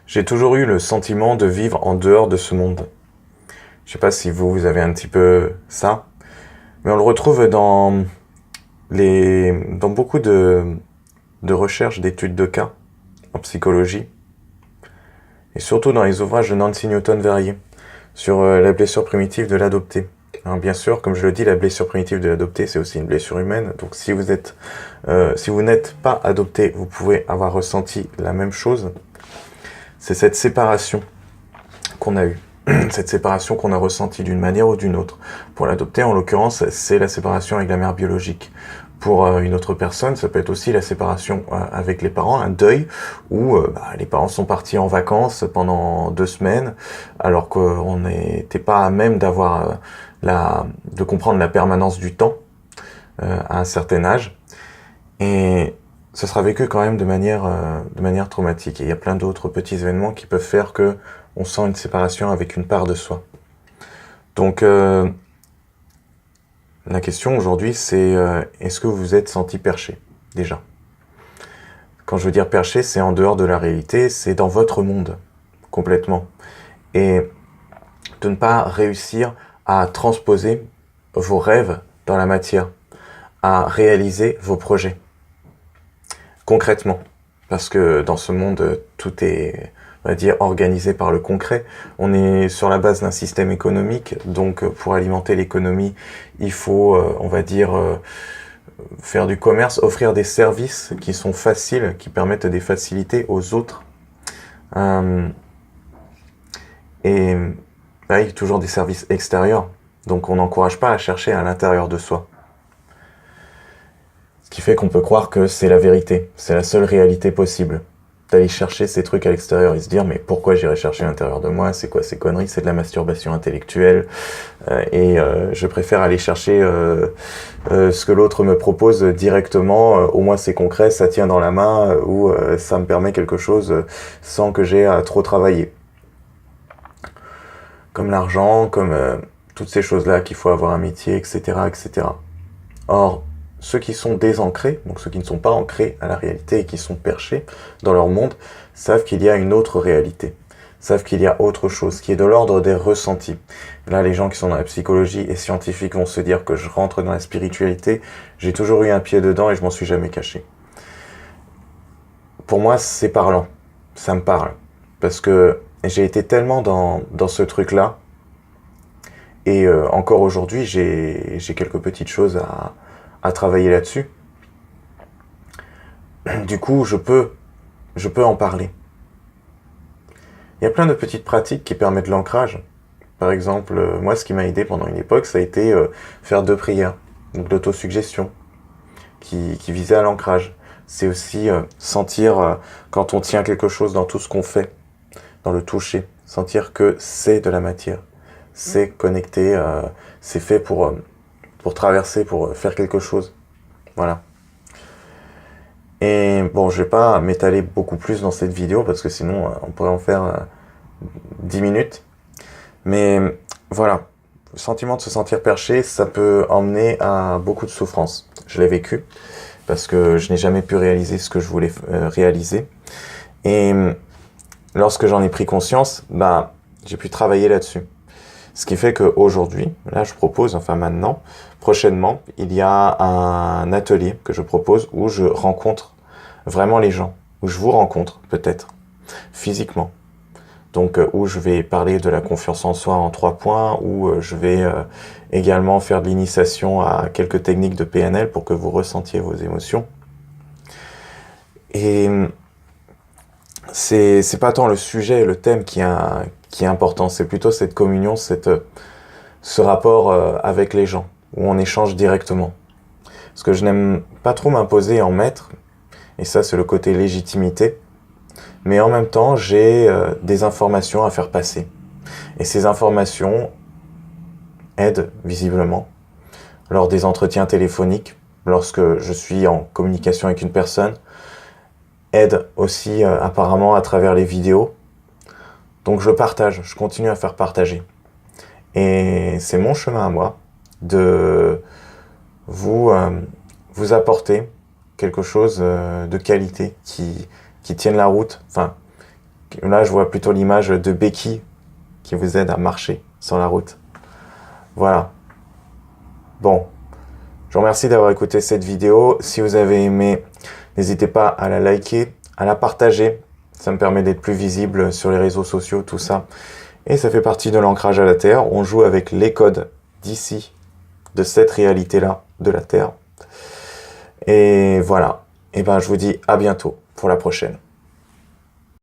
J'ai toujours eu le sentiment de vivre en dehors de ce monde. Je sais pas si vous avez un petit peu ça, mais on le retrouve dans beaucoup de recherches, d'études de cas en psychologie, et surtout dans les ouvrages de Nancy Newton-Verrier sur la blessure primitive de l'adopté. Alors bien sûr, comme je le dis, la blessure primitive de l'adopté, c'est aussi une blessure humaine. Donc si vous n'êtes pas adopté, vous pouvez avoir ressenti la même chose. C'est cette séparation qu'on a eue, cette séparation qu'on a ressentie d'une manière ou d'une autre. Pour l'adopté, en l'occurrence, c'est la séparation avec la mère biologique. Pour une autre personne, ça peut être aussi la séparation avec les parents, un deuil où les parents sont partis en vacances pendant 2 semaines, alors qu'on n'était pas à même de comprendre la permanence du temps à un certain âge. Et ce sera vécu quand même de manière traumatique. Et il y a plein d'autres petits événements qui peuvent faire que on sent une séparation avec une part de soi. Donc, la question aujourd'hui, c'est est-ce que vous vous êtes senti perché, déjà? Quand je veux dire perché, c'est en dehors de la réalité, c'est dans votre monde, complètement. Et de ne pas réussir à transposer vos rêves dans la matière, à réaliser vos projets, concrètement. Parce que dans ce monde, tout est, on va dire, organisé par le concret. On est sur la base d'un système économique, donc pour alimenter l'économie, il faut, on va dire, faire du commerce, offrir des services qui sont faciles, qui permettent des facilités aux autres. Et il y a toujours des services extérieurs, donc on n'encourage pas à chercher à l'intérieur de soi. Ce qui fait qu'on peut croire que c'est la vérité, c'est la seule réalité possible. D'aller chercher ces trucs à l'extérieur et se dire mais pourquoi j'irais chercher à l'intérieur de moi, c'est quoi ces conneries, c'est de la masturbation intellectuelle, je préfère aller chercher ce que l'autre me propose directement, au moins c'est concret, ça tient dans la main, ou ça me permet quelque chose sans que j'ai à trop travailler. Comme l'argent, comme toutes ces choses-là qu'il faut avoir un métier, etc., etc. Or, ceux qui sont désancrés, donc ceux qui ne sont pas ancrés à la réalité et qui sont perchés dans leur monde, savent qu'il y a une autre réalité, savent qu'il y a autre chose, qui est de l'ordre des ressentis. Là, les gens qui sont dans la psychologie et scientifiques vont se dire que je rentre dans la spiritualité, j'ai toujours eu un pied dedans et je m'en suis jamais caché. Pour moi, c'est parlant, ça me parle, parce que j'ai été tellement dans ce truc-là, et encore aujourd'hui, j'ai quelques petites choses à travailler là-dessus. Du coup, je peux en parler. Il y a plein de petites pratiques qui permettent l'ancrage. Par exemple, moi, ce qui m'a aidé pendant une époque, ça a été faire 2 prières, donc l'autosuggestion, qui visait à l'ancrage. C'est aussi sentir, quand on tient quelque chose dans tout ce qu'on fait, dans le toucher, sentir que c'est de la matière, c'est connecté, c'est fait pour traverser, pour faire quelque chose. Voilà. Et bon, je vais pas m'étaler beaucoup plus dans cette vidéo parce que sinon on pourrait en faire 10 minutes. Mais voilà, le sentiment de se sentir perché, ça peut emmener à beaucoup de souffrance. Je l'ai vécu parce que je n'ai jamais pu réaliser ce que je voulais réaliser. Et lorsque j'en ai pris conscience, j'ai pu travailler là-dessus. Ce qui fait qu'aujourd'hui, là je propose, enfin maintenant, prochainement, il y a un atelier que je propose où je rencontre vraiment les gens, où je vous rencontre peut-être, physiquement. Donc où je vais parler de la confiance en soi en 3 points, où je vais également faire de l'initiation à quelques techniques de PNL pour que vous ressentiez vos émotions. Et c'est pas tant le sujet, le thème qui est important, c'est plutôt cette communion, ce rapport avec les gens, où on échange directement. Parce que je n'aime pas trop m'imposer en maître, et ça c'est le côté légitimité, mais en même temps j'ai des informations à faire passer. Et ces informations aident visiblement lors des entretiens téléphoniques, lorsque je suis en communication avec une personne, aident aussi apparemment à travers les vidéos. Donc je partage, je continue à faire partager. Et c'est mon chemin à moi de vous apporter quelque chose de qualité qui tienne la route, enfin Là, je vois plutôt l'image de béquilles qui vous aident à marcher sur la route. Voilà. Bon. Je vous remercie d'avoir écouté cette vidéo. Si vous avez aimé, n'hésitez pas à la liker, à la partager. Ça me permet d'être plus visible sur les réseaux sociaux, tout ça. Et ça fait partie de l'ancrage à la Terre. On joue avec les codes d'ici, de cette réalité-là, de la Terre. Et voilà. Et ben, je vous dis à bientôt pour la prochaine.